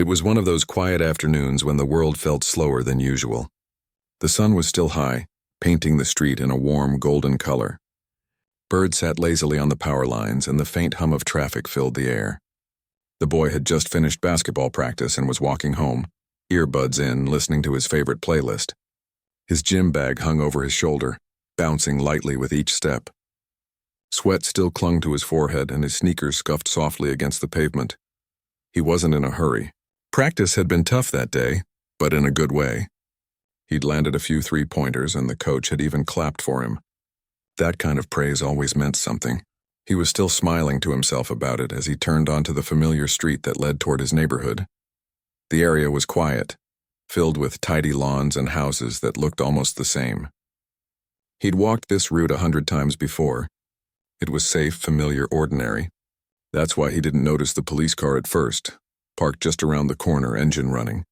It was one of those quiet afternoons when the world felt slower than usual. The sun was still high, painting the street in a warm golden color. Birds sat lazily on the power lines, and the faint hum of traffic filled the air. The boy had just finished basketball practice and was walking home, earbuds in, listening to his favorite playlist. His gym bag hung over his shoulder, bouncing lightly with each step. Sweat still clung to his forehead, and his sneakers scuffed softly against the pavement. He wasn't in a hurry. Practice had been tough that day, but in a good way. He'd landed a few three-pointers, and the coach had even clapped for him. That kind of praise always meant something. He was still smiling to himself about it as he turned onto the familiar street that led toward his neighborhood. The area was quiet, filled with tidy lawns and houses that looked almost the same. He'd walked this route 100 times before. It was safe, familiar, ordinary. That's why he didn't notice the police car at first, parked just around the corner, engine running.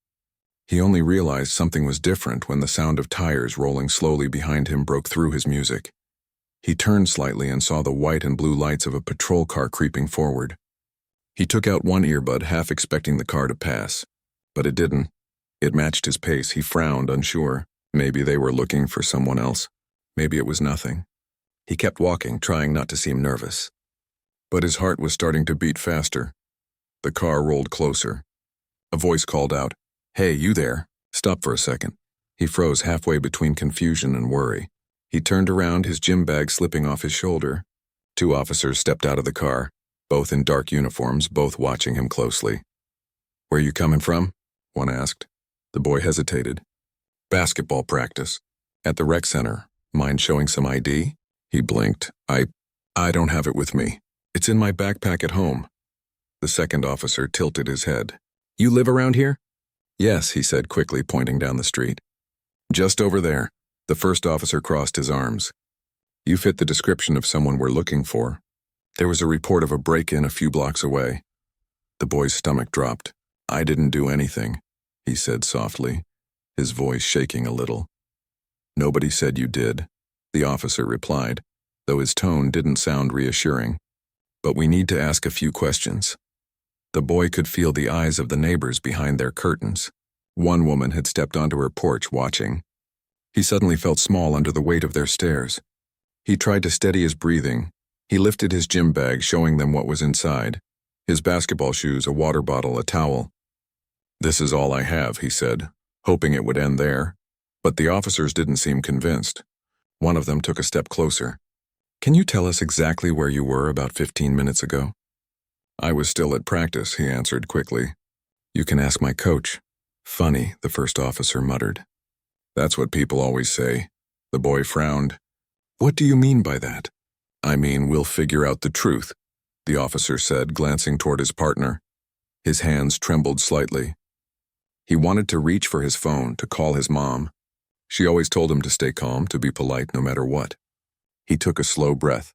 He only realized something was different when the sound of tires rolling slowly behind him broke through his music. He turned slightly and saw the white and blue lights of a patrol car creeping forward. He took out one earbud, half expecting the car to pass. But it didn't. It matched his pace. He frowned, unsure. Maybe they were looking for someone else. Maybe it was nothing. He kept walking, trying not to seem nervous. But his heart was starting to beat faster. The car rolled closer. A voice called out, "Hey, you there? Stop for a second." He froze halfway between confusion and worry. He turned around, his gym bag slipping off his shoulder. Two officers stepped out of the car, both in dark uniforms, both watching him closely. "Where you coming from?" one asked. The boy hesitated. "Basketball practice. At the rec center. Mind showing some ID?" He blinked. I don't have it with me. It's in my backpack at home." The second officer tilted his head. "You live around here?" "Yes," he said quickly, pointing down the street. "Just over there." The first officer crossed his arms. "You fit the description of someone we're looking for. There was a report of a break-in a few blocks away." The boy's stomach dropped. "I didn't do anything," he said softly, his voice shaking a little. "Nobody said you did," the officer replied, though his tone didn't sound reassuring. "But we need to ask a few questions." The boy could feel the eyes of the neighbors behind their curtains. One woman had stepped onto her porch, watching. He suddenly felt small under the weight of their stares. He tried to steady his breathing. He lifted his gym bag, showing them what was inside. His basketball shoes, a water bottle, a towel. "This is all I have," he said, hoping it would end there. But the officers didn't seem convinced. One of them took a step closer. "Can you tell us exactly where you were about 15 minutes ago?" "I was still at practice," he answered quickly. "You can ask my coach." "Funny," the first officer muttered. "That's what people always say." The boy frowned. "What do you mean by that?" "I mean, we'll figure out the truth," the officer said, glancing toward his partner. His hands trembled slightly. He wanted to reach for his phone, to call his mom. She always told him to stay calm, to be polite no matter what. He took a slow breath.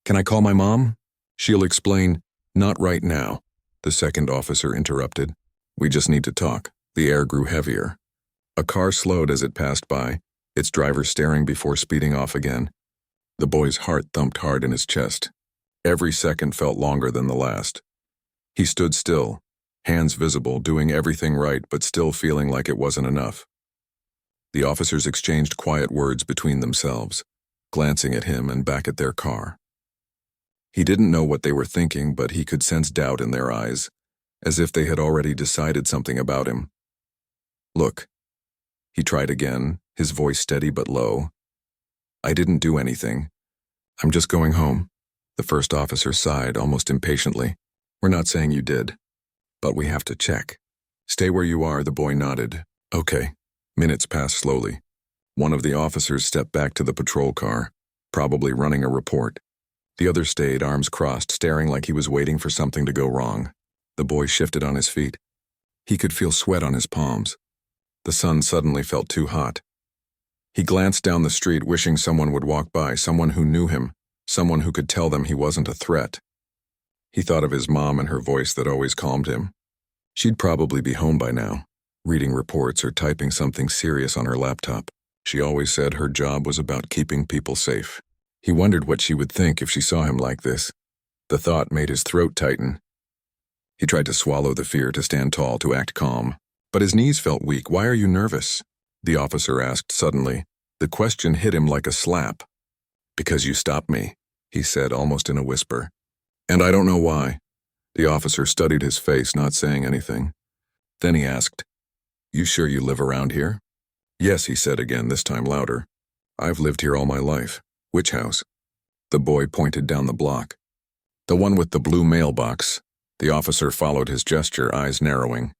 "Can I call my mom?" "She'll explain." "Not right now," the second officer interrupted. "We just need to talk." The air grew heavier. A car slowed as it passed by, its driver staring before speeding off again. The boy's heart thumped hard in his chest. Every second felt longer than the last. He stood still, hands visible, doing everything right but still feeling like it wasn't enough. The officers exchanged quiet words between themselves, glancing at him and back at their car. He didn't know what they were thinking, but he could sense doubt in their eyes, as if they had already decided something about him. "Look," he tried again, his voice steady but low. "I didn't do anything. I'm just going home." The first officer sighed, almost impatiently. "We're not saying you did, but we have to check." "Stay where you are," the boy nodded. "Okay." Minutes passed slowly. One of the officers stepped back to the patrol car, probably running a report. The other stayed, arms crossed, staring like he was waiting for something to go wrong. The boy shifted on his feet. He could feel sweat on his palms. The sun suddenly felt too hot. He glanced down the street, wishing someone would walk by, someone who knew him, someone who could tell them he wasn't a threat. He thought of his mom and her voice that always calmed him. She'd probably be home by now, reading reports or typing something serious on her laptop. She always said her job was about keeping people safe. He wondered what she would think if she saw him like this. The thought made his throat tighten. He tried to swallow the fear, to stand tall, to act calm. But his knees felt weak. "Why are you nervous?" the officer asked suddenly. The question hit him like a slap. "Because you stopped me," he said almost in a whisper. "And I don't know why." The officer studied his face, not saying anything. Then he asked, "You sure you live around here?" "Yes," he said again, this time louder. "I've lived here all my life." "Which house?" The boy pointed down the block. "The one with the blue mailbox." The officer followed his gesture, eyes narrowing.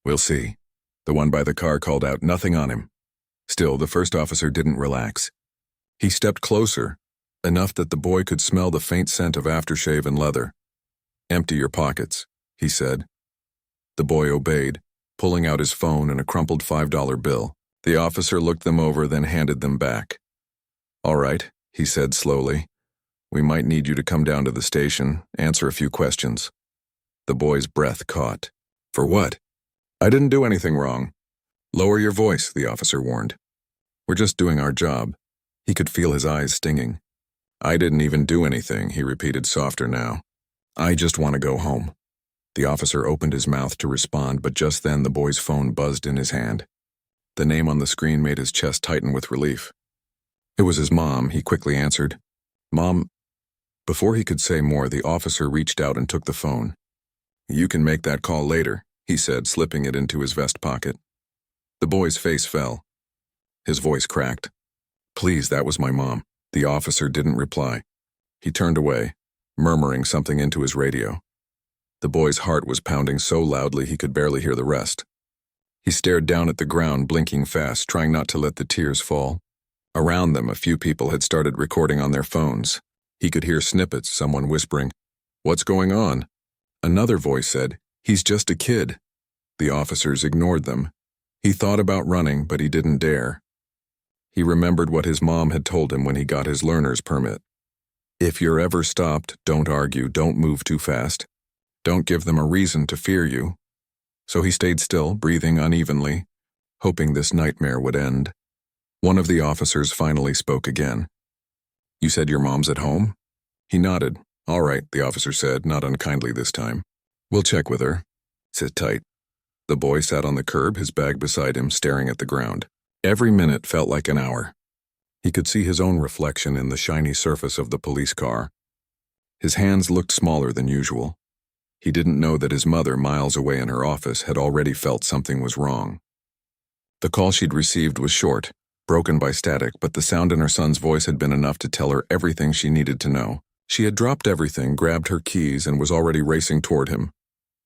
"We'll see." The one by the car called out, "Nothing on him." Still, the first officer didn't relax. He stepped closer, enough that the boy could smell the faint scent of aftershave and leather. "Empty your pockets," he said. The boy obeyed, pulling out his phone and a crumpled $5 bill. The officer looked them over, then handed them back. "All right," he said slowly. "We might need you to come down to the station, answer a few questions." The boy's breath caught. "For what?" "I didn't do anything wrong." "Lower your voice," the officer warned. "We're just doing our job." He could feel his eyes stinging. "I didn't even do anything," he repeated softer now. "I just want to go home." The officer opened his mouth to respond, but just then the boy's phone buzzed in his hand. The name on the screen made his chest tighten with relief. It was his mom, he quickly answered. "Mom..." Before he could say more, the officer reached out and took the phone. "You can make that call later," he said, slipping it into his vest pocket. The boy's face fell. His voice cracked. "Please, that was my mom." The officer didn't reply. He turned away, murmuring something into his radio. The boy's heart was pounding so loudly he could barely hear the rest. He stared down at the ground, blinking fast, trying not to let the tears fall. Around them, a few people had started recording on their phones. He could hear snippets, someone whispering, "What's going on?" Another voice said, "He's just a kid." The officers ignored them. He thought about running, but he didn't dare. He remembered what his mom had told him when he got his learner's permit. "If you're ever stopped, don't argue, don't move too fast. Don't give them a reason to fear you." So he stayed still, breathing unevenly, hoping this nightmare would end. One of the officers finally spoke again. "You said your mom's at home?" He nodded. "All right," the officer said, not unkindly this time. "We'll check with her. Sit tight." The boy sat on the curb, his bag beside him, staring at the ground. Every minute felt like an hour. He could see his own reflection in the shiny surface of the police car. His hands looked smaller than usual. He didn't know that his mother, miles away in her office, had already felt something was wrong. The call she'd received was short, broken by static, but the sound in her son's voice had been enough to tell her everything she needed to know. She had dropped everything, grabbed her keys, and was already racing toward him.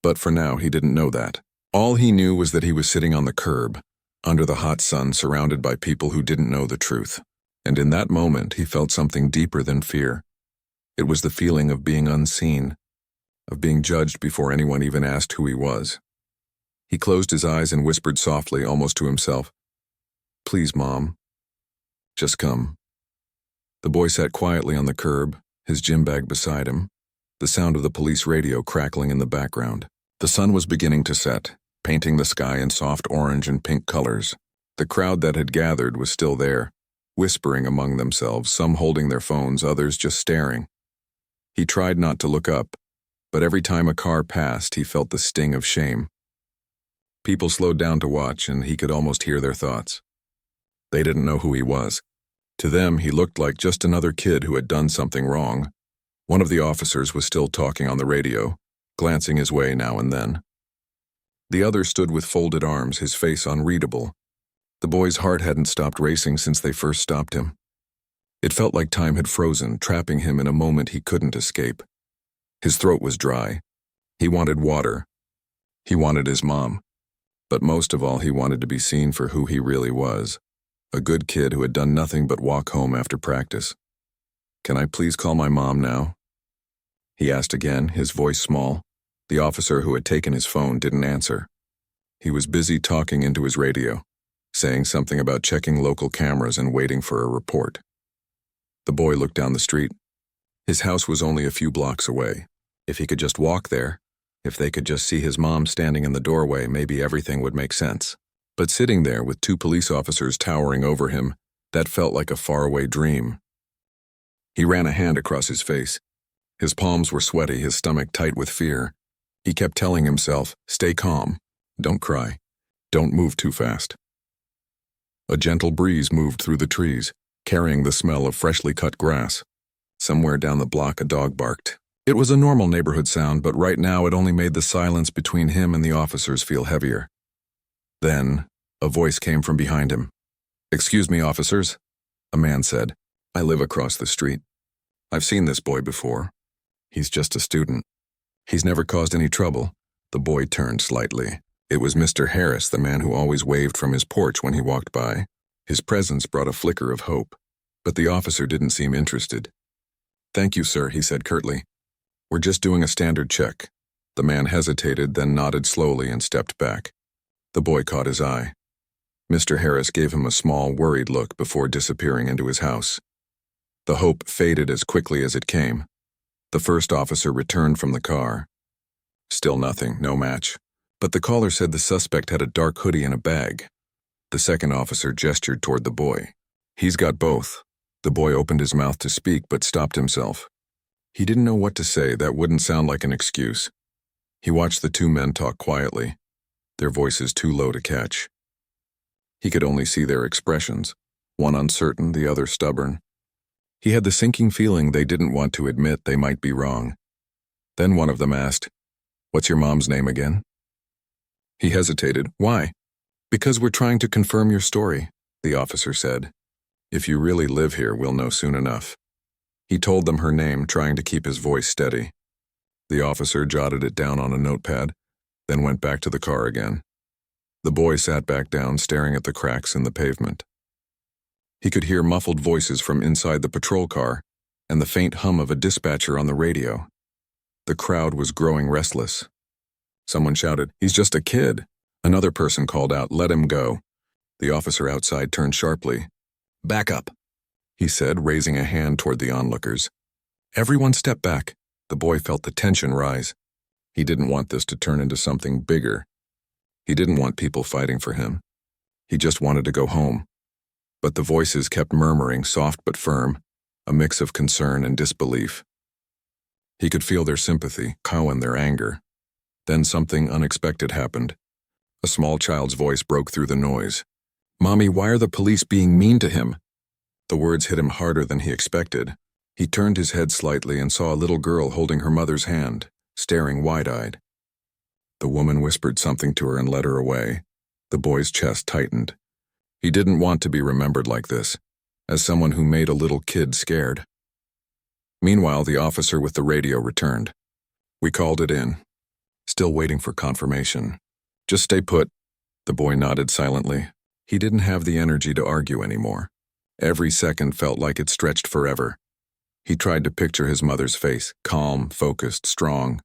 But for now, he didn't know that. All he knew was that he was sitting on the curb, under the hot sun, surrounded by people who didn't know the truth. And in that moment, he felt something deeper than fear. It was the feeling of being unseen, of being judged before anyone even asked who he was. He closed his eyes and whispered softly, almost to himself, "Please, Mom, just come." The boy sat quietly on the curb, his gym bag beside him, the sound of the police radio crackling in the background. The sun was beginning to set, painting the sky in soft orange and pink colors. The crowd that had gathered was still there, whispering among themselves, some holding their phones, others just staring. He tried not to look up, but every time a car passed, he felt the sting of shame. People slowed down to watch, and he could almost hear their thoughts. They didn't know who he was. To them, he looked like just another kid who had done something wrong. One of the officers was still talking on the radio, glancing his way now and then. The other stood with folded arms, his face unreadable. The boy's heart hadn't stopped racing since they first stopped him. It felt like time had frozen, trapping him in a moment he couldn't escape. His throat was dry. He wanted water. He wanted his mom. But most of all, he wanted to be seen for who he really was. A good kid who had done nothing but walk home after practice. "Can I please call my mom now?" he asked again, his voice small. The officer who had taken his phone didn't answer. He was busy talking into his radio, saying something about checking local cameras and waiting for a report. The boy looked down the street. His house was only a few blocks away. If he could just walk there, if they could just see his mom standing in the doorway, maybe everything would make sense. But sitting there with 2 police officers towering over him, that felt like a faraway dream. He ran a hand across his face. His palms were sweaty, his stomach tight with fear. He kept telling himself, stay calm, don't cry, don't move too fast. A gentle breeze moved through the trees, carrying the smell of freshly cut grass. Somewhere down the block a dog barked. It was a normal neighborhood sound, but right now it only made the silence between him and the officers feel heavier. Then, a voice came from behind him. "Excuse me, officers," a man said. "I live across the street. I've seen this boy before. He's just a student. He's never caused any trouble." The boy turned slightly. It was Mr. Harris, the man who always waved from his porch when he walked by. His presence brought a flicker of hope, but the officer didn't seem interested. "Thank you, sir," he said curtly. "We're just doing a standard check." The man hesitated, then nodded slowly and stepped back. The boy caught his eye. Mr. Harris gave him a small, worried look before disappearing into his house. The hope faded as quickly as it came. The first officer returned from the car. Still nothing, no match. But the caller said the suspect had a dark hoodie and a bag. The second officer gestured toward the boy. "He's got both." The boy opened his mouth to speak but stopped himself. He didn't know what to say. That wouldn't sound like an excuse. He watched the two men talk quietly, their voices too low to catch. He could only see their expressions, one uncertain, the other stubborn. He had the sinking feeling they didn't want to admit they might be wrong. Then one of them asked, "What's your mom's name again?" He hesitated. "Why?" "Because we're trying to confirm your story," the officer said. "If you really live here, we'll know soon enough." He told them her name, trying to keep his voice steady. The officer jotted it down on a notepad, then went back to the car again. The boy sat back down, staring at the cracks in the pavement. He could hear muffled voices from inside the patrol car and the faint hum of a dispatcher on the radio. The crowd was growing restless. Someone shouted, "He's just a kid." Another person called out, "Let him go." The officer outside turned sharply. "Back up," he said, raising a hand toward the onlookers. Everyone stepped back. The boy felt the tension rise. He didn't want this to turn into something bigger. He didn't want people fighting for him. He just wanted to go home. But the voices kept murmuring, soft but firm, a mix of concern and disbelief. He could feel their sympathy, and their anger. Then something unexpected happened. A small child's voice broke through the noise. "Mommy, why are the police being mean to him?" The words hit him harder than he expected. He turned his head slightly and saw a little girl holding her mother's hand, staring wide-eyed. The woman whispered something to her and led her away. The boy's chest tightened. He didn't want to be remembered like this, as someone who made a little kid scared. Meanwhile, the officer with the radio returned. "We called it in. Still waiting for confirmation. Just stay put." The boy nodded silently. He didn't have the energy to argue anymore. Every second felt like it stretched forever. He tried to picture his mother's face, calm, focused, strong.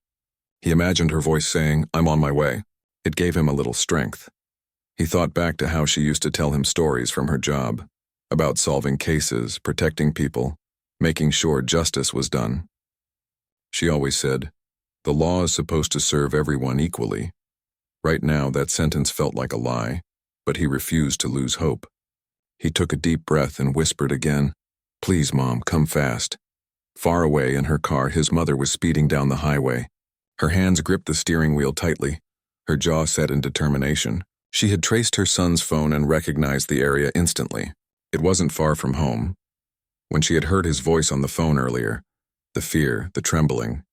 He imagined her voice saying, "I'm on my way." It gave him a little strength. He thought back to how she used to tell him stories from her job, about solving cases, protecting people, making sure justice was done. She always said, "The law is supposed to serve everyone equally." Right now, that sentence felt like a lie, but he refused to lose hope. He took a deep breath and whispered again, "Please, Mom, come fast." Far away in her car, his mother was speeding down the highway. Her hands gripped the steering wheel tightly, her jaw set in determination. She had traced her son's phone and recognized the area instantly. It wasn't far from home. When she had heard his voice on the phone earlier, the fear, the trembling,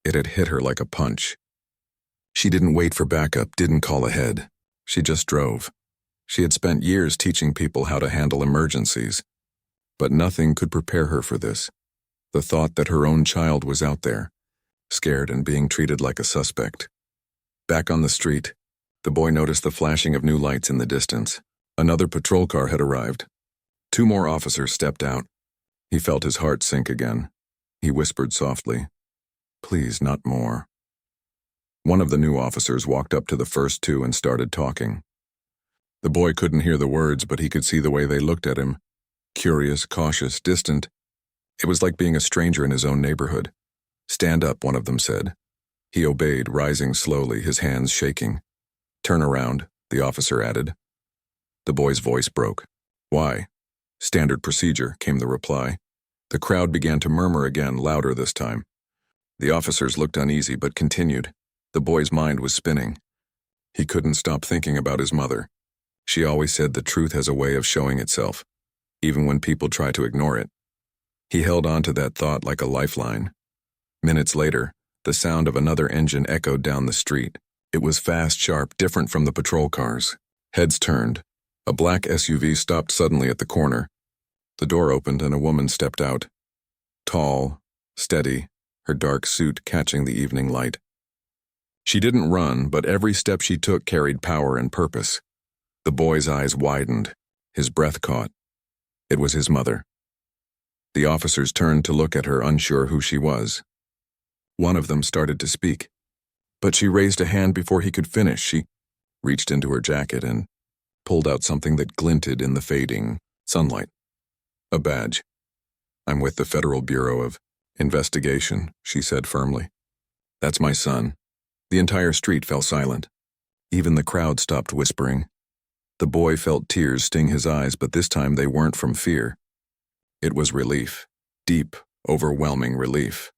it had hit her like a punch. She didn't wait for backup, didn't call ahead. She just drove. She had spent years teaching people how to handle emergencies. But nothing could prepare her for this. The thought that her own child was out there, scared and being treated like a suspect. Back on the street, the boy noticed the flashing of new lights in the distance. Another patrol car had arrived. 2 more officers stepped out. He felt his heart sink again. He whispered softly, "Please, not more." One of the new officers walked up to the first 2 and started talking. The boy couldn't hear the words, but he could see the way they looked at him. Curious, cautious, distant. It was like being a stranger in his own neighborhood. "Stand up," one of them said. He obeyed, rising slowly, his hands shaking. "Turn around," the officer added. The boy's voice broke. "Why?" "Standard procedure," came the reply. The crowd began to murmur again, louder this time. The officers looked uneasy but continued. The boy's mind was spinning. He couldn't stop thinking about his mother. She always said the truth has a way of showing itself, even when people try to ignore it. He held on to that thought like a lifeline. Minutes later, the sound of another engine echoed down the street. It was fast, sharp, different from the patrol cars. Heads turned. A black SUV stopped suddenly at the corner. The door opened and a woman stepped out. Tall, steady, her dark suit catching the evening light. She didn't run, but every step she took carried power and purpose. The boy's eyes widened. His breath caught. It was his mother. The officers turned to look at her, unsure who she was. One of them started to speak, but she raised a hand before he could finish. She reached into her jacket and pulled out something that glinted in the fading sunlight. A badge. "I'm with the Federal Bureau of Investigation," she said firmly. "That's my son." The entire street fell silent. Even the crowd stopped whispering. The boy felt tears sting his eyes, but this time they weren't from fear. It was relief. Deep, overwhelming relief.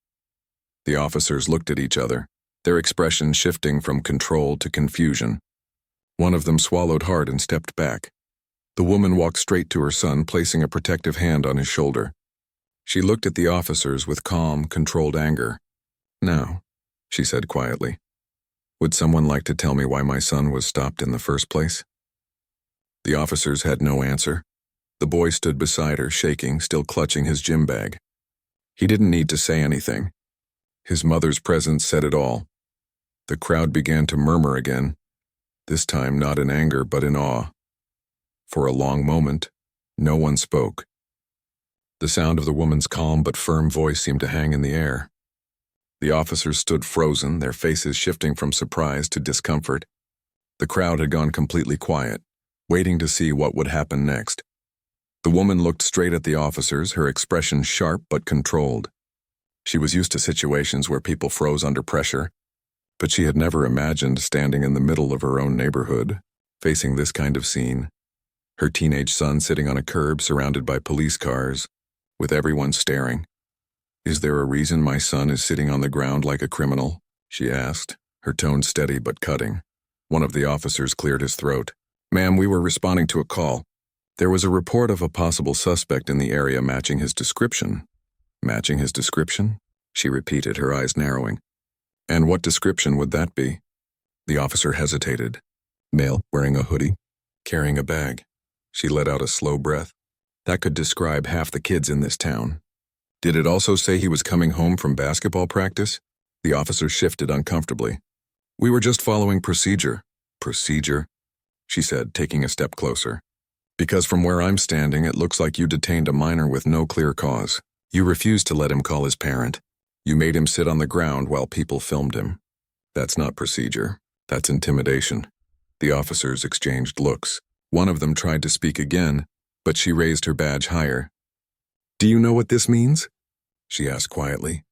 The officers looked at each other, their expressions shifting from control to confusion. One of them swallowed hard and stepped back. The woman walked straight to her son, placing a protective hand on his shoulder. She looked at the officers with calm, controlled anger. "Now," she said quietly, "would someone like to tell me why my son was stopped in the first place?" The officers had no answer. The boy stood beside her, shaking, still clutching his gym bag. He didn't need to say anything. His mother's presence said it all. The crowd began to murmur again, this time not in anger but in awe. For a long moment, no one spoke. The sound of the woman's calm but firm voice seemed to hang in the air. The officers stood frozen, their faces shifting from surprise to discomfort. The crowd had gone completely quiet, waiting to see what would happen next. The woman looked straight at the officers, her expression sharp but controlled. She was used to situations where people froze under pressure, but she had never imagined standing in the middle of her own neighborhood, facing this kind of scene. Her teenage son sitting on a curb surrounded by police cars, with everyone staring. "Is there a reason my son is sitting on the ground like a criminal?" she asked, her tone steady but cutting. One of the officers cleared his throat. "Ma'am, we were responding to a call. There was a report of a possible suspect in the area matching his description." "Matching his description?" she repeated, her eyes narrowing. "And what description would that be?" The officer hesitated. "Male, wearing a hoodie, carrying a bag." She let out a slow breath. "That could describe half the kids in this town." "Did it also say he was coming home from basketball practice?" The officer shifted uncomfortably. "We were just following procedure." "Procedure?" she said, taking a step closer. "Because from where I'm standing, it looks like you detained a minor with no clear cause. You refused to let him call his parent. You made him sit on the ground while people filmed him. That's not procedure. That's intimidation." The officers exchanged looks. One of them tried to speak again, but she raised her badge higher. "Do you know what this means?" she asked quietly.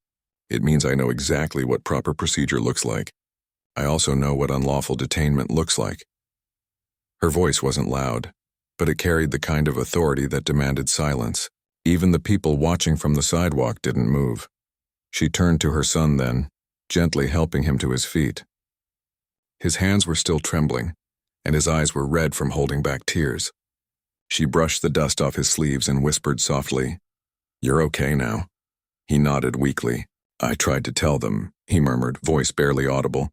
"It means I know exactly what proper procedure looks like. I also know what unlawful detainment looks like." Her voice wasn't loud, but it carried the kind of authority that demanded silence. Even the people watching from the sidewalk didn't move. She turned to her son then, gently helping him to his feet. His hands were still trembling, and his eyes were red from holding back tears. She brushed the dust off his sleeves and whispered softly, "You're okay now." He nodded weakly. "I tried to tell them," he murmured, voice barely audible.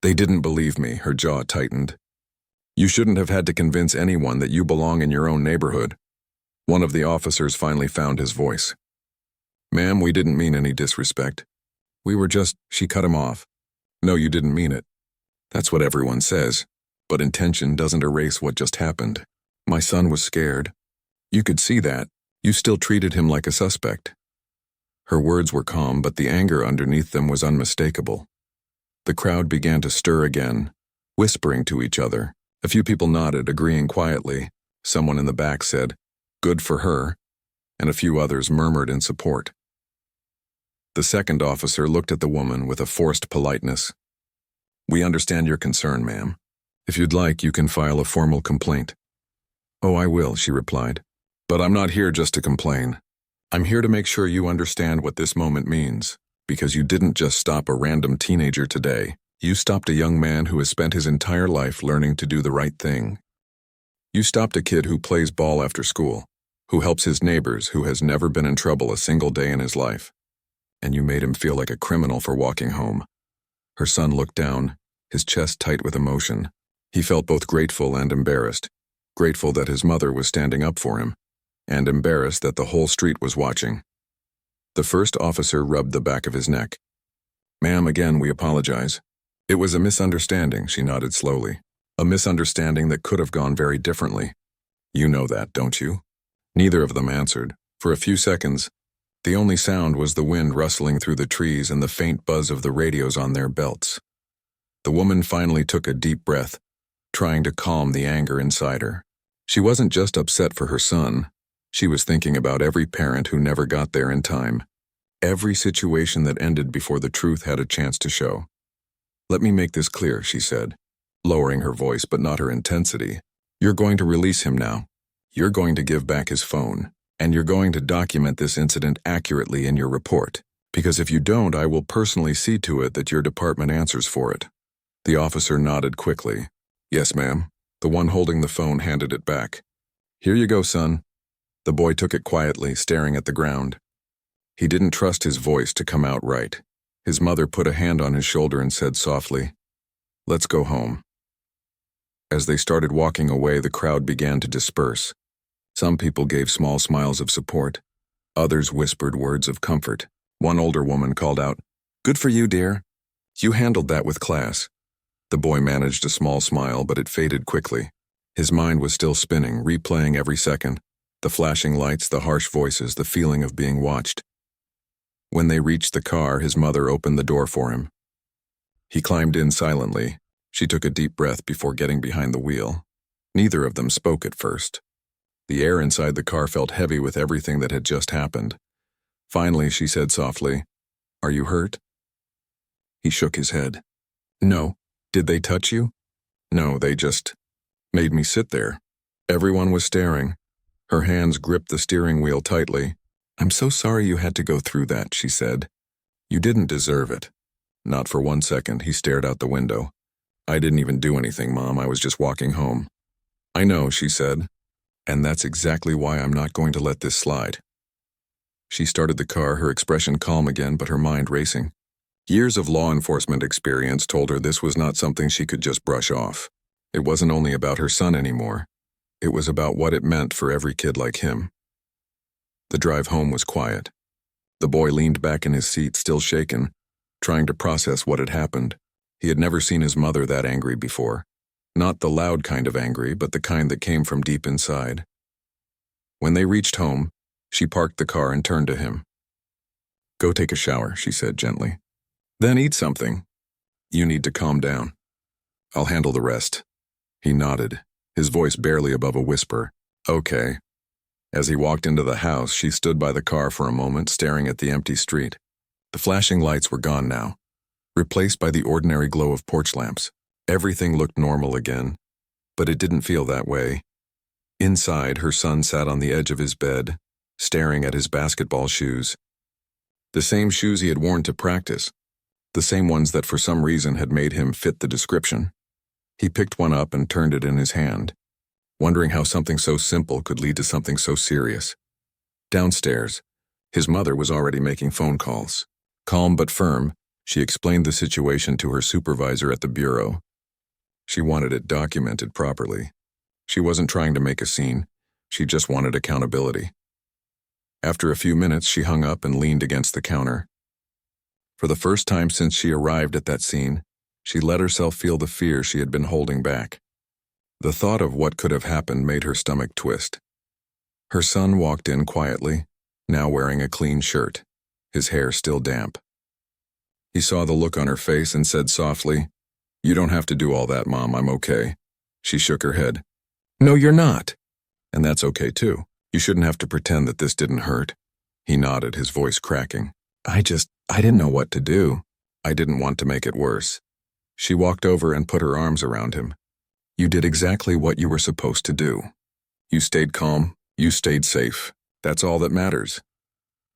"They didn't believe me," her jaw tightened. "You shouldn't have had to convince anyone that you belong in your own neighborhood." One of the officers finally found his voice. "Ma'am, we didn't mean any disrespect. We were just—" She cut him off. "No, you didn't mean it. That's what everyone says, but intention doesn't erase what just happened. My son was scared. You could see that. You still treated him like a suspect." Her words were calm, but the anger underneath them was unmistakable. The crowd began to stir again, whispering to each other. A few people nodded, agreeing quietly. Someone in the back said, "Good for her," and a few others murmured in support. The second officer looked at the woman with a forced politeness. "We understand your concern, ma'am. If you'd like, you can file a formal complaint." "Oh, I will," she replied. "But I'm not here just to complain. I'm here to make sure you understand what this moment means, because you didn't just stop a random teenager today. You stopped a young man who has spent his entire life learning to do the right thing. You stopped a kid who plays ball after school, who helps his neighbors, who has never been in trouble a single day in his life. And you made him feel like a criminal for walking home. Her son looked down, his chest tight with emotion. He felt both grateful and embarrassed. Grateful that his mother was standing up for him, and embarrassed that the whole street was watching. The first officer rubbed the back of his neck. "Ma'am, again, we apologize. It was a misunderstanding," she nodded slowly. "A misunderstanding that could have gone very differently. You know that, don't you?" Neither of them answered. For a few seconds, the only sound was the wind rustling through the trees and the faint buzz of the radios on their belts. The woman finally took a deep breath, trying to calm the anger inside her. She wasn't just upset for her son. She was thinking about every parent who never got there in time. Every situation that ended before the truth had a chance to show. "Let me make this clear," she said, lowering her voice but not her intensity. "You're going to release him now. You're going to give back his phone. And you're going to document this incident accurately in your report. Because if you don't, I will personally see to it that your department answers for it." The officer nodded quickly. "Yes, ma'am." The one holding the phone handed it back. "Here you go, son." The boy took it quietly, staring at the ground. He didn't trust his voice to come out right. His mother put a hand on his shoulder and said softly, "Let's go home." As they started walking away, the crowd began to disperse. Some people gave small smiles of support. Others whispered words of comfort. One older woman called out, "Good for you, dear. You handled that with class." The boy managed a small smile, but it faded quickly. His mind was still spinning, replaying every second. The flashing lights, the harsh voices, the feeling of being watched. When they reached the car, his mother opened the door for him. He climbed in silently. She took a deep breath before getting behind the wheel. Neither of them spoke at first. The air inside the car felt heavy with everything that had just happened. Finally, she said softly, "Are you hurt?" He shook his head. "No." "Did they touch you?" "No, they just made me sit there." Everyone was staring. Her hands gripped the steering wheel tightly. "I'm so sorry you had to go through that," she said. "You didn't deserve it." Not for 1 second, he stared out the window. "I didn't even do anything, Mom. I was just walking home." "I know," she said. "And that's exactly why I'm not going to let this slide." She started the car, her expression calm again, but her mind racing. Years of law enforcement experience told her this was not something she could just brush off. It wasn't only about her son anymore. It was about what it meant for every kid like him. The drive home was quiet. The boy leaned back in his seat, still shaken, trying to process what had happened. He had never seen his mother that angry before. Not the loud kind of angry, but the kind that came from deep inside. When they reached home, she parked the car and turned to him. "Go take a shower," she said gently. "Then eat something. You need to calm down. I'll handle the rest." He nodded, his voice barely above a whisper. "Okay." As he walked into the house, she stood by the car for a moment, staring at the empty street. The flashing lights were gone now, replaced by the ordinary glow of porch lamps. Everything looked normal again, but it didn't feel that way. Inside, her son sat on the edge of his bed, staring at his basketball shoes. The same shoes he had worn to practice. The same ones that for some reason had made him fit the description. He picked one up and turned it in his hand, wondering how something so simple could lead to something so serious. Downstairs, his mother was already making phone calls. Calm but firm, she explained the situation to her supervisor at the bureau. She wanted it documented properly. She wasn't trying to make a scene. She just wanted accountability. After a few minutes, she hung up and leaned against the counter. For the first time since she arrived at that scene, she let herself feel the fear she had been holding back. The thought of what could have happened made her stomach twist. Her son walked in quietly, now wearing a clean shirt, his hair still damp. He saw the look on her face and said softly, "You don't have to do all that, Mom, I'm okay." She shook her head. "No, you're not." "And that's okay too. You shouldn't have to pretend that this didn't hurt." He nodded, his voice cracking. I didn't know what to do. I didn't want to make it worse." She walked over and put her arms around him. "You did exactly what you were supposed to do. You stayed calm, you stayed safe. That's all that matters."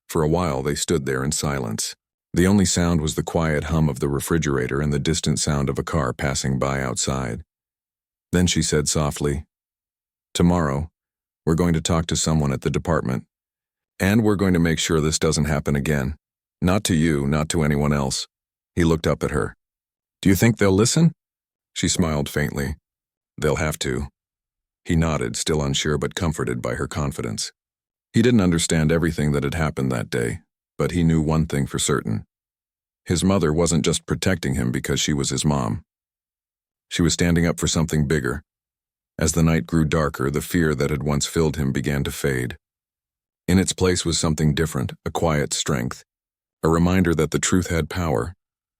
For a while they stood there in silence. The only sound was the quiet hum of the refrigerator and the distant sound of a car passing by outside. Then she said softly, "Tomorrow, we're going to talk to someone at the department. And we're going to make sure this doesn't happen again. Not to you, not to anyone else." He looked up at her. "Do you think they'll listen?" She smiled faintly. "They'll have to." He nodded, still unsure but comforted by her confidence. He didn't understand everything that had happened that day, but he knew one thing for certain. His mother wasn't just protecting him because she was his mom. She was standing up for something bigger. As the night grew darker, the fear that had once filled him began to fade. In its place was something different, a quiet strength, a reminder that the truth had power,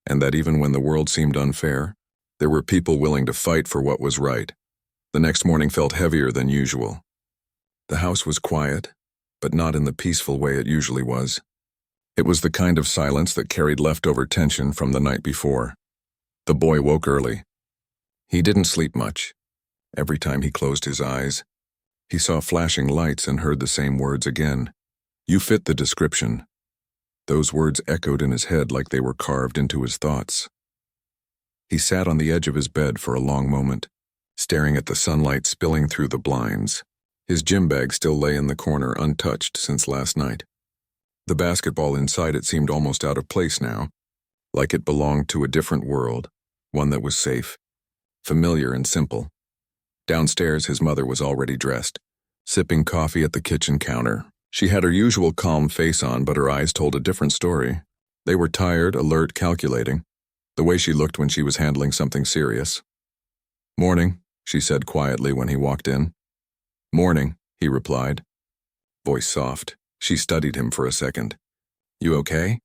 and that even when the world seemed unfair, there were people willing to fight for what was right. The next morning felt heavier than usual. The house was quiet, but not in the peaceful way it usually was. It was the kind of silence that carried leftover tension from the night before. The boy woke early. He didn't sleep much. Every time he closed his eyes, he saw flashing lights and heard the same words again. "You fit the description." Those words echoed in his head like they were carved into his thoughts. He sat on the edge of his bed for a long moment, staring at the sunlight spilling through the blinds. His gym bag still lay in the corner untouched since last night. The basketball inside it seemed almost out of place now, like it belonged to a different world, one that was safe, familiar and simple. Downstairs, his mother was already dressed, sipping coffee at the kitchen counter. She had her usual calm face on, but her eyes told a different story. They were tired, alert, calculating, the way she looked when she was handling something serious. "Morning," she said quietly when he walked in. "Morning," he replied. Voice soft. She studied him for a second. "You okay?"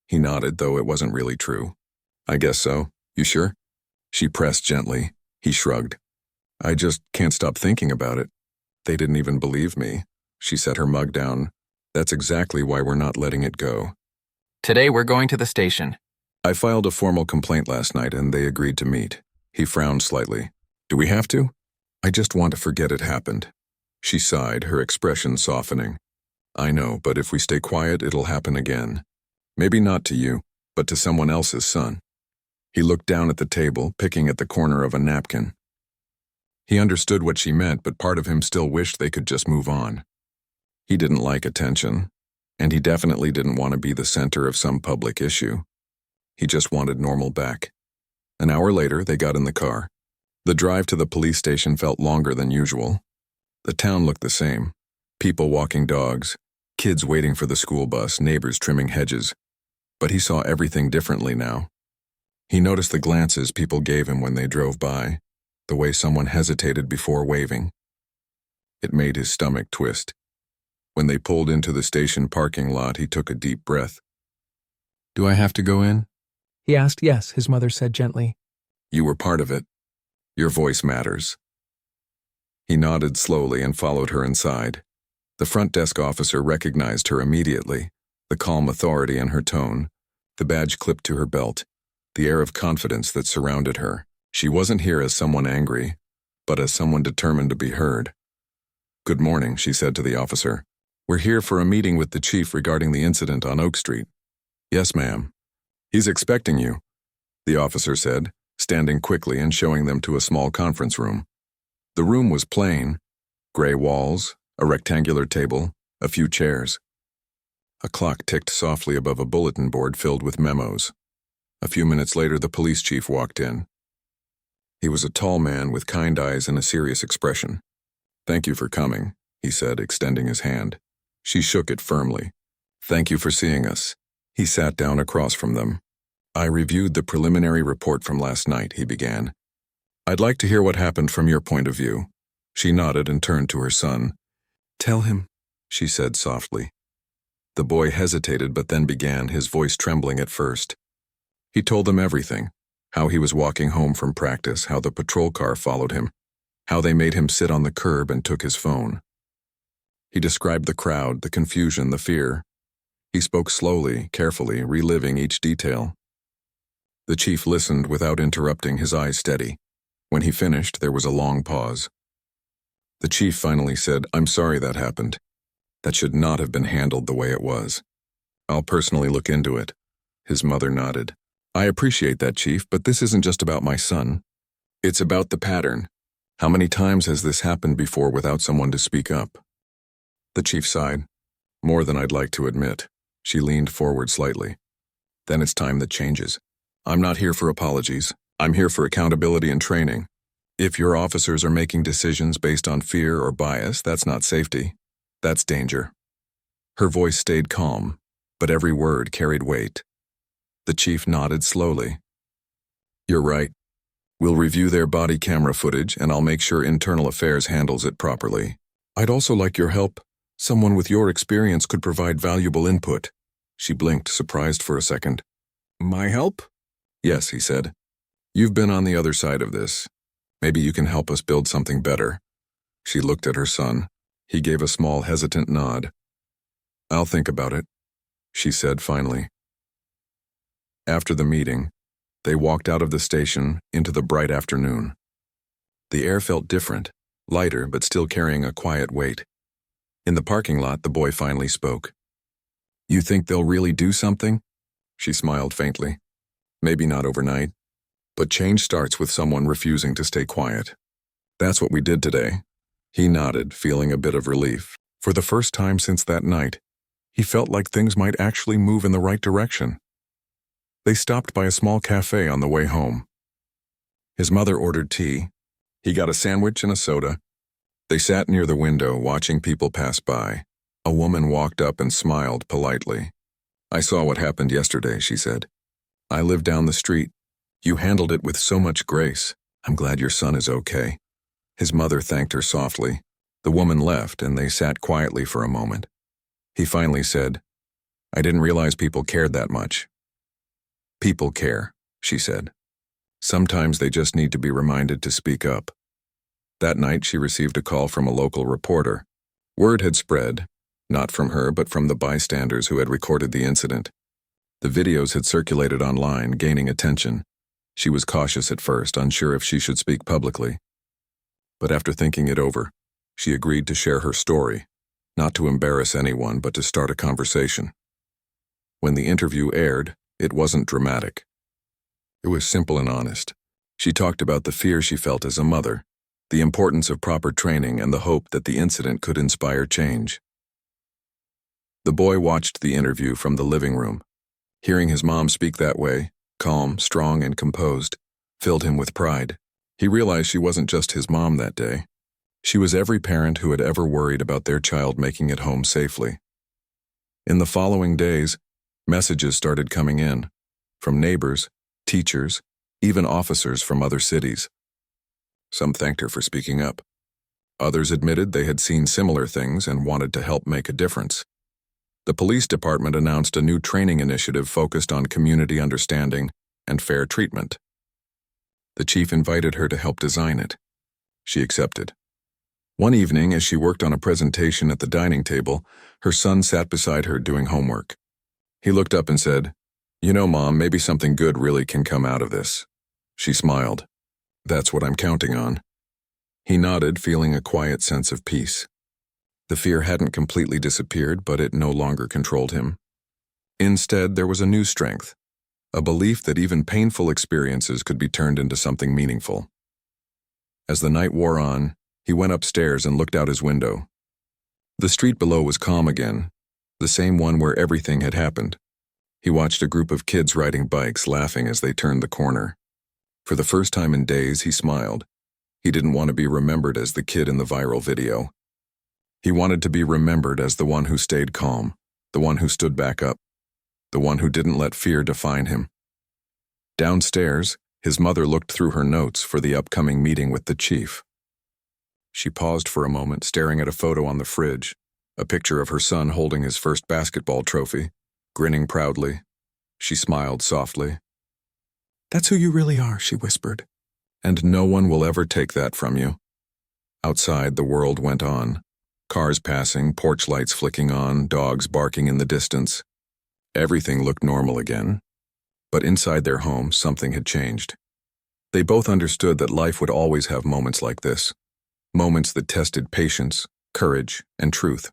He nodded, though it wasn't really true. "I guess so. You sure?" She pressed gently. He shrugged. "I just can't stop thinking about it. They didn't even believe me." She set her mug down. "That's exactly why we're not letting it go." "Today we're going to the station." "I filed a formal complaint last night and they agreed to meet." He frowned slightly. "Do we have to?" "I just want to forget it happened." She sighed, her expression softening. "I know, but if we stay quiet, it'll happen again. Maybe not to you, but to someone else's son." He looked down at the table, picking at the corner of a napkin. He understood what she meant, but part of him still wished they could just move on. He didn't like attention, and he definitely didn't want to be the center of some public issue. He just wanted normal back. An hour later, they got in the car. The drive to the police station felt longer than usual. The town looked the same. People walking dogs, kids waiting for the school bus, neighbors trimming hedges. But he saw everything differently now. He noticed the glances people gave him when they drove by, the way someone hesitated before waving. It made his stomach twist. When they pulled into the station parking lot, he took a deep breath. "Do I have to go in?" He asked. "Yes," his mother said gently. "You were part of it. Your voice matters." He nodded slowly and followed her inside. The front desk officer recognized her immediately, the calm authority in her tone, the badge clipped to her belt, the air of confidence that surrounded her. She wasn't here as someone angry, but as someone determined to be heard. "Good morning," she said to the officer. "We're here for a meeting with the chief regarding the incident on Oak Street." "Yes, ma'am." "He's expecting you," the officer said, standing quickly and showing them to a small conference room. The room was plain, gray walls, a rectangular table, a few chairs. A clock ticked softly above a bulletin board filled with memos. A few minutes later, the police chief walked in. He was a tall man with kind eyes and a serious expression. "Thank you for coming," he said, extending his hand. She shook it firmly. "Thank you for seeing us." He sat down across from them. "I reviewed the preliminary report from last night," he began. "I'd like to hear what happened from your point of view." She nodded and turned to her son. "Tell him," she said softly. The boy hesitated but then began, his voice trembling at first. He told them everything. How he was walking home from practice, how the patrol car followed him, how they made him sit on the curb and took his phone. He described the crowd, the confusion, the fear. He spoke slowly, carefully, reliving each detail. The chief listened without interrupting, his eyes steady. When he finished, there was a long pause. The chief finally said, "I'm sorry that happened. That should not have been handled the way it was. I'll personally look into it." His mother nodded. I appreciate that, Chief, but this isn't just about my son. It's about the pattern. How many times has this happened before without someone to speak up? The chief sighed. More than I'd like to admit. She leaned forward slightly. Then it's time that changes. I'm not here for apologies. I'm here for accountability and training. If your officers are making decisions based on fear or bias, that's not safety. That's danger. Her voice stayed calm, but every word carried weight. The chief nodded slowly. You're right. We'll review their body camera footage, and I'll make sure Internal Affairs handles it properly. I'd also like your help. Someone with your experience could provide valuable input. She blinked, surprised for a second. My help? Yes, he said. You've been on the other side of this. Maybe you can help us build something better. She looked at her son. He gave a small, hesitant nod. I'll think about it, she said finally. After the meeting, they walked out of the station into the bright afternoon. The air felt different, lighter but still carrying a quiet weight. In the parking lot, the boy finally spoke. You think they'll really do something? She smiled faintly. Maybe not overnight, but change starts with someone refusing to stay quiet. That's what we did today. He nodded, feeling a bit of relief. For the first time since that night, he felt like things might actually move in the right direction. They stopped by a small cafe on the way home. His mother ordered tea. He got a sandwich and a soda. They sat near the window, watching people pass by. A woman walked up and smiled politely. I saw what happened yesterday, she said. I live down the street. You handled it with so much grace. I'm glad your son is okay. His mother thanked her softly. The woman left, and they sat quietly for a moment. He finally said, I didn't realize people cared that much. People care, she said. Sometimes they just need to be reminded to speak up. That night, she received a call from a local reporter. Word had spread, not from her but from the bystanders who had recorded the incident. The videos had circulated online, gaining attention. She was cautious at first, unsure if she should speak publicly. But after thinking it over, she agreed to share her story, not to embarrass anyone but to start a conversation. When the interview aired, it wasn't dramatic. It was simple and honest. She talked about the fear she felt as a mother, the importance of proper training, and the hope that the incident could inspire change. The boy watched the interview from the living room. Hearing his mom speak that way, calm, strong, and composed, filled him with pride. He realized she wasn't just his mom that day. She was every parent who had ever worried about their child making it home safely. In the following days, messages started coming in, from neighbors, teachers, even officers from other cities. Some thanked her for speaking up. Others admitted they had seen similar things and wanted to help make a difference. The police department announced a new training initiative focused on community understanding and fair treatment. The chief invited her to help design it. She accepted. One evening, as she worked on a presentation at the dining table, her son sat beside her doing homework. He looked up and said, You know, Mom, maybe something good really can come out of this. She smiled. That's what I'm counting on. He nodded, feeling a quiet sense of peace. The fear hadn't completely disappeared, but it no longer controlled him. Instead, there was a new strength, a belief that even painful experiences could be turned into something meaningful. As the night wore on, he went upstairs and looked out his window. The street below was calm again, the same one where everything had happened. He watched a group of kids riding bikes, laughing as they turned the corner. For the first time in days, he smiled. He didn't want to be remembered as the kid in the viral video. He wanted to be remembered as the one who stayed calm, the one who stood back up, the one who didn't let fear define him. Downstairs, his mother looked through her notes for the upcoming meeting with the chief. She paused for a moment, staring at a photo on the fridge, a picture of her son holding his first basketball trophy, grinning proudly. She smiled softly. That's who you really are, she whispered. And no one will ever take that from you. Outside, the world went on. Cars passing, porch lights flicking on, dogs barking in the distance. Everything looked normal again. But inside their home, something had changed. They both understood that life would always have moments like this. Moments that tested patience, courage, and truth.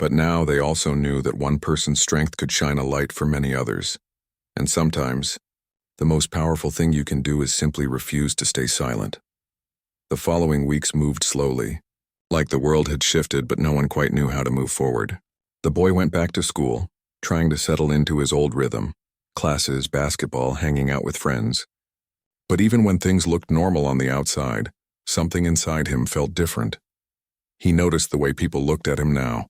But now they also knew that one person's strength could shine a light for many others. And sometimes, the most powerful thing you can do is simply refuse to stay silent. The following weeks moved slowly, like the world had shifted but no one quite knew how to move forward. The boy went back to school, trying to settle into his old rhythm, classes, basketball, hanging out with friends. But even when things looked normal on the outside, something inside him felt different. He noticed the way people looked at him now.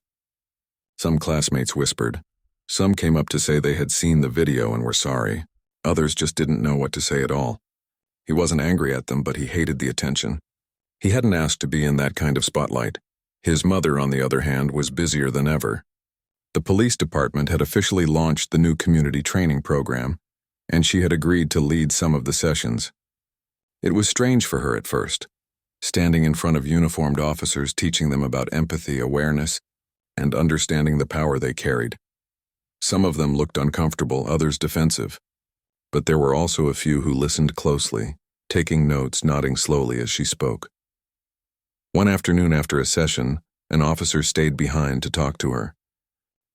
Some classmates whispered. Some came up to say they had seen the video and were sorry. Others just didn't know what to say at all. He wasn't angry at them, but he hated the attention. He hadn't asked to be in that kind of spotlight. His mother, on the other hand, was busier than ever. The police department had officially launched the new community training program, and she had agreed to lead some of the sessions. It was strange for her at first, standing in front of uniformed officers teaching them about empathy, awareness, and understanding the power they carried. Some of them looked uncomfortable, others defensive. But there were also a few who listened closely, taking notes, nodding slowly as she spoke. One afternoon after a session, an officer stayed behind to talk to her.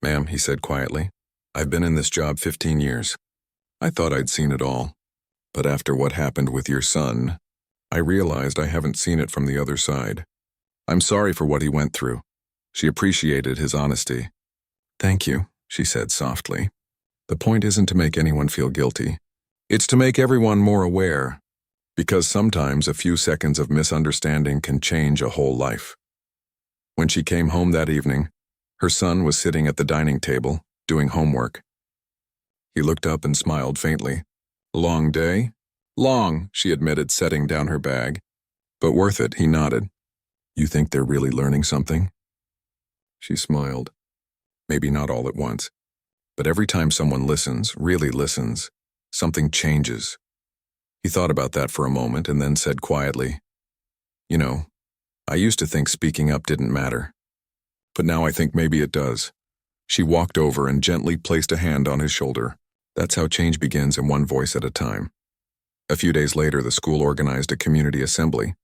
"Ma'am," he said quietly, "I've been in this job 15 years. I thought I'd seen it all. But after what happened with your son, I realized I haven't seen it from the other side. I'm sorry for what he went through." She appreciated his honesty. "Thank you," she said softly. "The point isn't to make anyone feel guilty. It's to make everyone more aware, because sometimes a few seconds of misunderstanding can change a whole life." When she came home that evening, her son was sitting at the dining table, doing homework. He looked up and smiled faintly. "Long day?" "Long," she admitted, setting down her bag. "But worth it," he nodded. "You think they're really learning something?" She smiled. "Maybe not all at once, but every time someone listens, really listens, something changes." He thought about that for a moment and then said quietly, "You know, I used to think speaking up didn't matter. But now I think maybe it does." She walked over and gently placed a hand on his shoulder. That's how change begins, in one voice at a time. A few days later, the school organized a community assembly.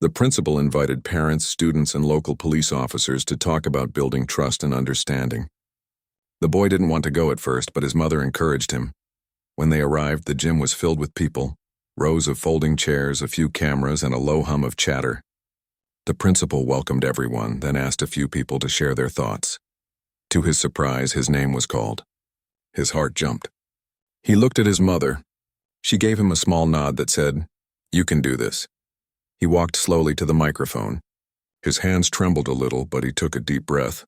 The principal invited parents, students, and local police officers to talk about building trust and understanding. The boy didn't want to go at first, but his mother encouraged him. When they arrived, the gym was filled with people, rows of folding chairs, a few cameras, and a low hum of chatter. The principal welcomed everyone, then asked a few people to share their thoughts. To his surprise, his name was called. His heart jumped. He looked at his mother. She gave him a small nod that said, "You can do this." He walked slowly to the microphone. His hands trembled a little, but he took a deep breath.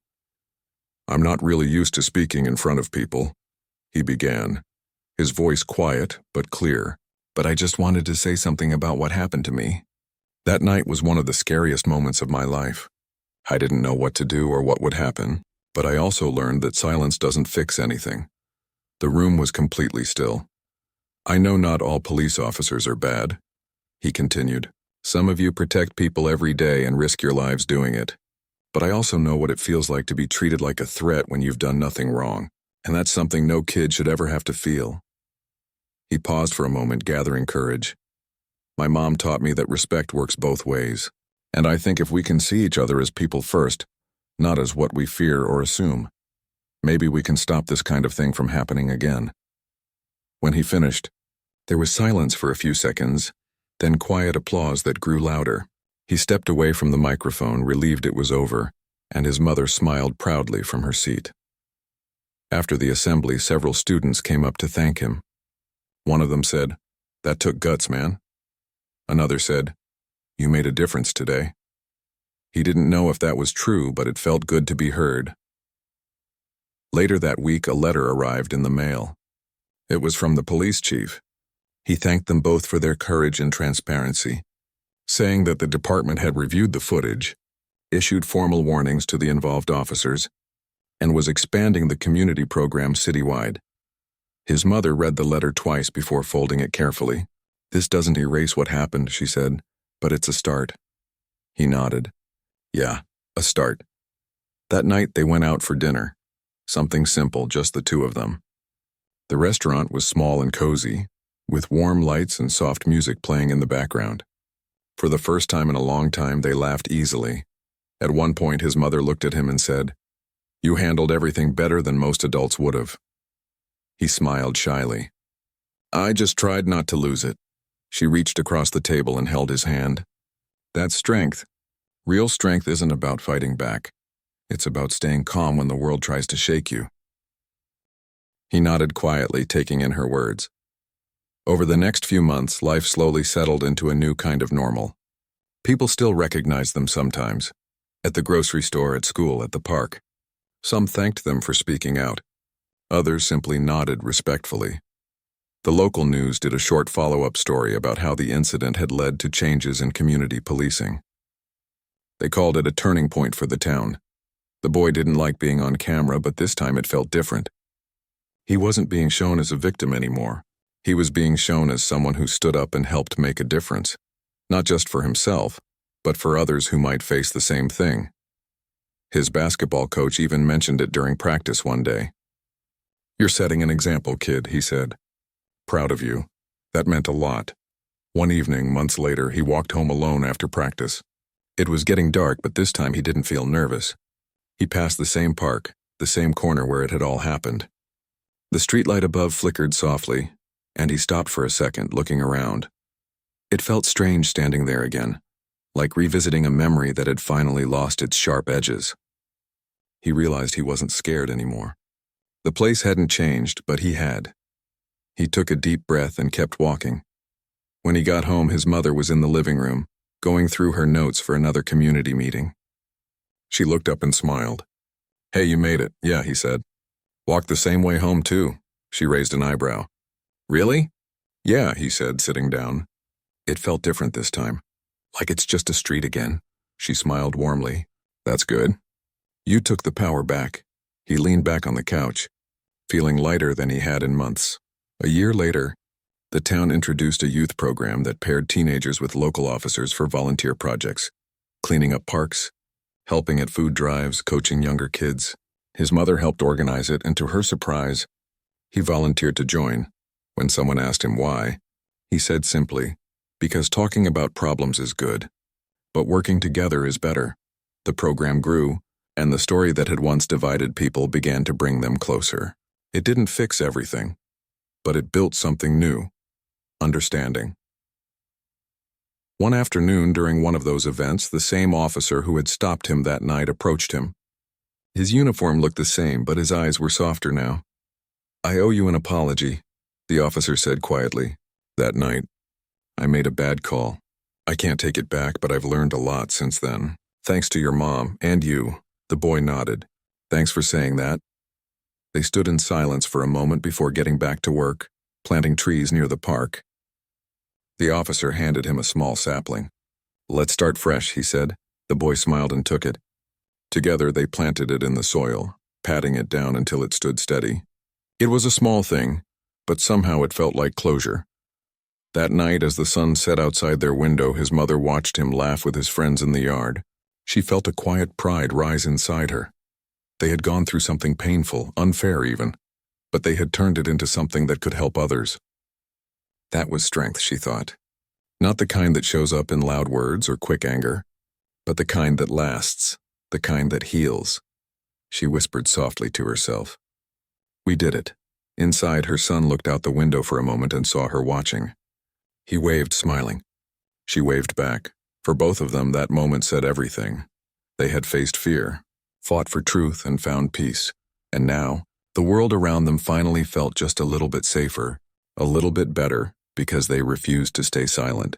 "I'm not really used to speaking in front of people," he began, his voice quiet but clear. "But I just wanted to say something about what happened to me. That night was one of the scariest moments of my life. I didn't know what to do or what would happen, but I also learned that silence doesn't fix anything." The room was completely still. "I know not all police officers are bad," he continued. "Some of you protect people every day and risk your lives doing it. But I also know what it feels like to be treated like a threat when you've done nothing wrong, and that's something no kid should ever have to feel." He paused for a moment, gathering courage. "My mom taught me that respect works both ways, and I think if we can see each other as people first, not as what we fear or assume, maybe we can stop this kind of thing from happening again." When he finished, there was silence for a few seconds, then quiet applause that grew louder. He stepped away from the microphone, relieved it was over, and his mother smiled proudly from her seat. After the assembly, several students came up to thank him. One of them said, "That took guts, man." Another said, "You made a difference today." He didn't know if that was true, but it felt good to be heard. Later that week, a letter arrived in the mail. It was from the police chief. He thanked them both for their courage and transparency, saying that the department had reviewed the footage, issued formal warnings to the involved officers, and was expanding the community program citywide. His mother read the letter twice before folding it carefully. "This doesn't erase what happened," she said, "but it's a start." He nodded. "Yeah, a start." That night they went out for dinner. Something simple, just the two of them. The restaurant was small and cozy, with warm lights and soft music playing in the background. For the first time in a long time, they laughed easily. At one point, his mother looked at him and said, "You handled everything better than most adults would have." He smiled shyly. I just tried not to lose it. She reached across the table and held his hand. That's strength. Real strength isn't about fighting back. It's about staying calm when the world tries to shake you. He nodded quietly, taking in her words. Over the next few months, life slowly settled into a new kind of normal. People still recognized them sometimes. At the grocery store, at school, at the park. Some thanked them for speaking out. Others simply nodded respectfully. The local news did a short follow-up story about how the incident had led to changes in community policing. They called it a turning point for the town. The boy didn't like being on camera, but this time it felt different. He wasn't being shown as a victim anymore. He was being shown as someone who stood up and helped make a difference, not just for himself, but for others who might face the same thing. His basketball coach even mentioned it during practice one day. "You're setting an example, kid," he said. "Proud of you." That meant a lot. One evening, months later, he walked home alone after practice. It was getting dark, but this time he didn't feel nervous. He passed the same park, the same corner where it had all happened. The streetlight above flickered softly, and he stopped for a second, looking around. It felt strange standing there again, like revisiting a memory that had finally lost its sharp edges. He realized he wasn't scared anymore. The place hadn't changed, but he had. He took a deep breath and kept walking. When he got home, his mother was in the living room, going through her notes for another community meeting. She looked up and smiled. "Hey, you made it." "Yeah," he said. "Walked the same way home, too." She raised an eyebrow. "Really?" "Yeah," he said, sitting down. It felt different this time. "Like it's just a street again." She smiled warmly. "That's good. You took the power back." He leaned back on the couch, feeling lighter than he had in months. A year later, the town introduced a youth program that paired teenagers with local officers for volunteer projects, cleaning up parks, helping at food drives, coaching younger kids. His mother helped organize it, and to her surprise, he volunteered to join. When someone asked him why, he said simply, "Because talking about problems is good, but working together is better." The program grew, and the story that had once divided people began to bring them closer. It didn't fix everything, but it built something new: understanding. One afternoon during one of those events, the same officer who had stopped him that night approached him. His uniform looked the same, but his eyes were softer now. "I owe you an apology," the officer said quietly. "That night, I made a bad call. I can't take it back, but I've learned a lot since then. Thanks to your mom and you." The boy nodded. "Thanks for saying that." They stood in silence for a moment before getting back to work, planting trees near the park. The officer handed him a small sapling. "Let's start fresh," he said. The boy smiled and took it. Together they planted it in the soil, patting it down until it stood steady. It was a small thing, but somehow it felt like closure. That night, as the sun set outside their window, his mother watched him laugh with his friends in the yard. She felt a quiet pride rise inside her. They had gone through something painful, unfair even, but they had turned it into something that could help others. That was strength, she thought. Not the kind that shows up in loud words or quick anger, but the kind that lasts, the kind that heals. She whispered softly to herself. "We did it." Inside, her son looked out the window for a moment and saw her watching. He waved, smiling. She waved back. For both of them, that moment said everything. They had faced fear, fought for truth, and found peace. And now, the world around them finally felt just a little bit safer, a little bit better, because they refused to stay silent.